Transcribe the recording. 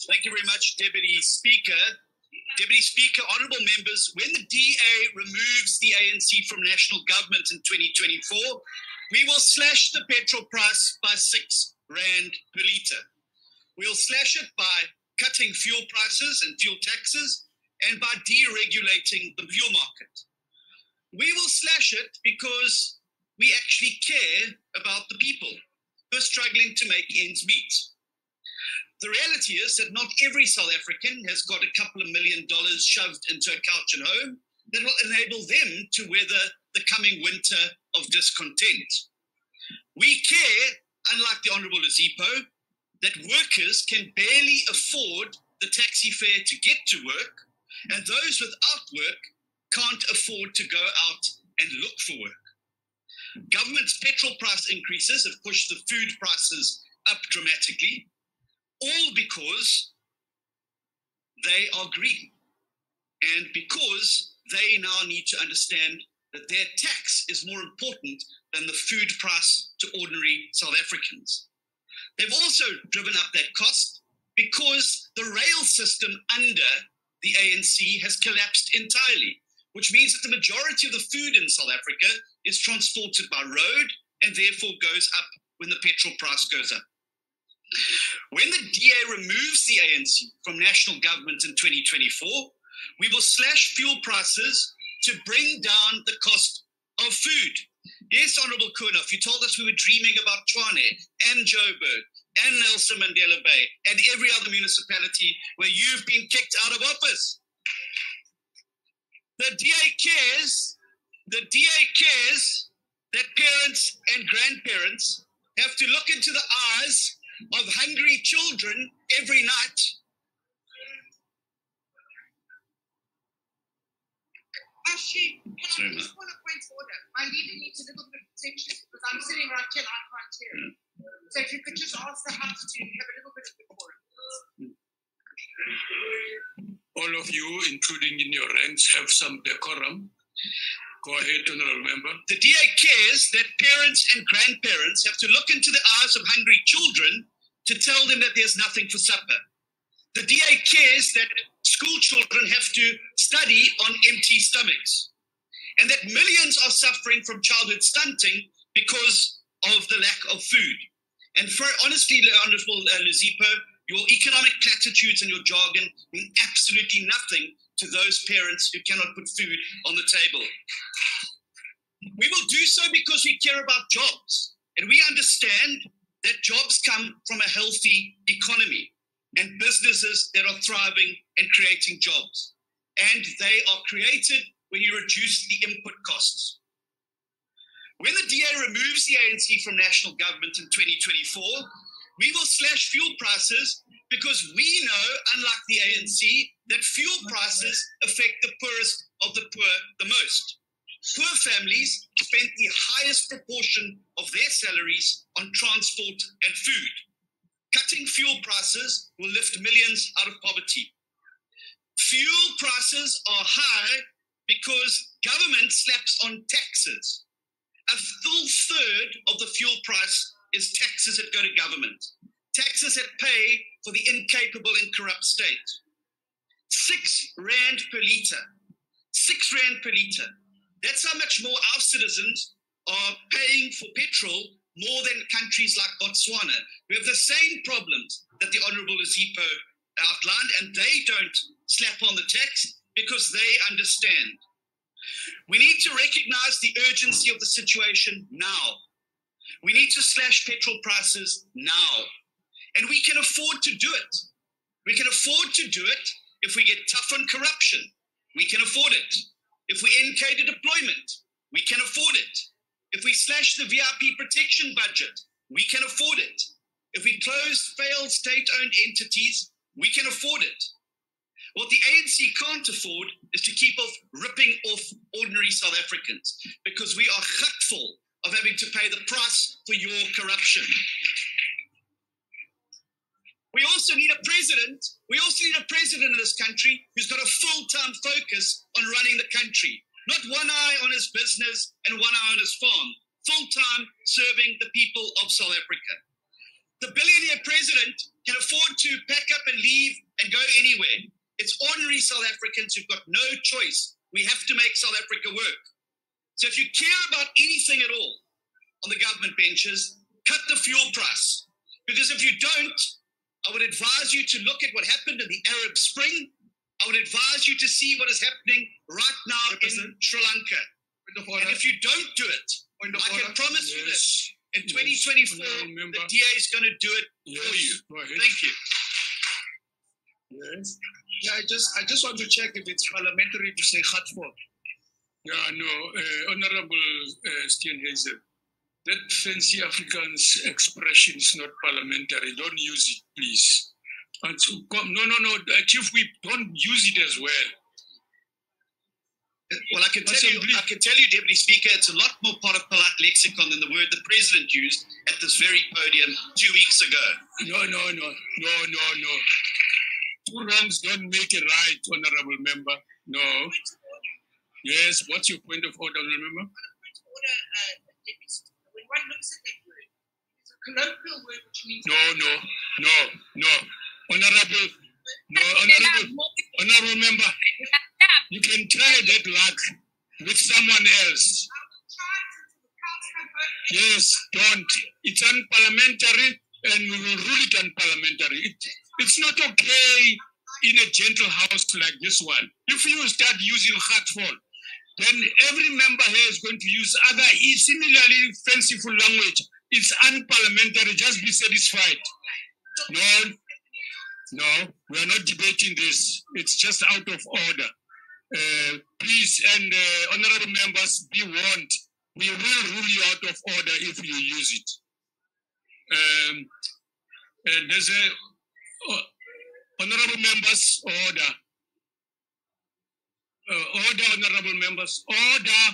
Thank you very much, Deputy Speaker. Deputy Speaker, honourable members, when the DA removes the ANC from national government in 2024, we will slash the petrol price by R6 per litre. We'll slash it by cutting fuel prices and fuel taxes and by deregulating the fuel market. We will slash it because we actually care about the people who are struggling to make ends meet. The reality is that not every South African has got a couple of $1 million shoved into a couch at home that will enable them to weather the coming winter of discontent. We care, unlike the Honourable Zipo, that workers can barely afford the taxi fare to get to work, and those without work can't afford to go out and look for work. Government's petrol price increases have pushed the food prices up dramatically, all because they are greedy and because they now need to understand that their tax is more important than the food price to ordinary South Africans. They've also driven up that cost because the rail system under the ANC has collapsed entirely, which means that the majority of the food in South Africa is transported by road and therefore goes up when the petrol price goes up. When the DA removes the ANC from national government in 2024, we will slash fuel prices to bring down the cost of food. Yes, Honourable Koenoff, you told us we were dreaming about Tshwane and Joburg and Nelson Mandela Bay and every other municipality where you've been kicked out of office. The DA cares that parents and grandparents have to look into the eyes of hungry children every night. Actually, can I just want a point of order? My leader needs a little bit of attention because I'm sitting right here and I can't hear him. So if you could just ask the House to have a little bit of decorum. All of you, including in your ranks, have some decorum. Go ahead, Honourable Member. The DA cares that parents and grandparents have to look into the eyes of hungry children to tell them that there's nothing for supper. The DA cares that school children have to study on empty stomachs and that millions are suffering from childhood stunting because of the lack of food. And for honestly, Honourable Zipo, your economic platitudes and your jargon mean absolutely nothing to those parents who cannot put food on the table. We will do so because we care about jobs, and we understand that jobs come from a healthy economy and businesses that are thriving and creating jobs. And they are created when you reduce the input costs. When the DA removes the ANC from national government in 2024, we will slash fuel prices because we know, unlike the ANC, that fuel prices affect the poorest of the poor the most. Poor families spend the highest proportion of their salaries on transport and food. Cutting fuel prices will lift millions out of poverty. Fuel prices are high because government slaps on taxes. A full third of the fuel price is taxes that go to government. Taxes that pay for the incapable and corrupt state. R6 per litre. R6 per litre. That's how much more our citizens are paying for petrol more than countries like Botswana. We have the same problems that the Honourable Zipo outlined, and they don't slap on the tax because they understand. We need to recognise the urgency of the situation now. We need to slash petrol prices now. And we can afford to do it. We can afford to do it if we get tough on corruption. We can afford it. If we end cadre deployment, we can afford it. If we slash the VIP protection budget, we can afford it. If we close failed state-owned entities, we can afford it. What the ANC can't afford is to keep ripping off ordinary South Africans because we are gutful of having to pay the price for your corruption. We also need a president in this country who's got a full-time focus on running the country. Not one eye on his business and one eye on his farm. Full-time serving the people of South Africa. The billionaire president can afford to pack up and leave and go anywhere. It's ordinary South Africans who've got no choice. We have to make South Africa work. So if you care about anything at all on the government benches, cut the fuel price. Because if you don't, I would advise you to look at what happened in the Arab Spring. I would advise you to see what is happening right now in Sri Lanka. And if you don't do it, I can promise you this. In 2024, the DA is going to do it for you. Thank you. Yes. Yeah, I just want to check if it's parliamentary to say gatvol. Yeah, no, Honorable Steenhuisen, that fancy Afrikaans expression is not parliamentary. Don't use it, please. And so, no, Chief Whip, don't use it as well. Well, I can tell you, Deputy Speaker, it's a lot more part of polite lexicon than the word the President used at this very podium 2 weeks ago. No. Two wrongs don't make a right, Honorable Member. No. Yes, what's your point of order, Honorable Member? Point of order, when one looks at that word, it's a colloquial word which means... No. Honorable Member, you can try that luck with someone else. Yes, don't. It's unparliamentary and we will rule it unparliamentary. It's not okay in a gentle house like this one. If you start using gatvol, then every member here is going to use other similarly fanciful language. It's unparliamentary. Just be satisfied. No, we are not debating this. It's just out of order. Please, and honorable members, be warned. We will rule you out of order if you use it. There's a honorable members, order. Order, honorable members, order.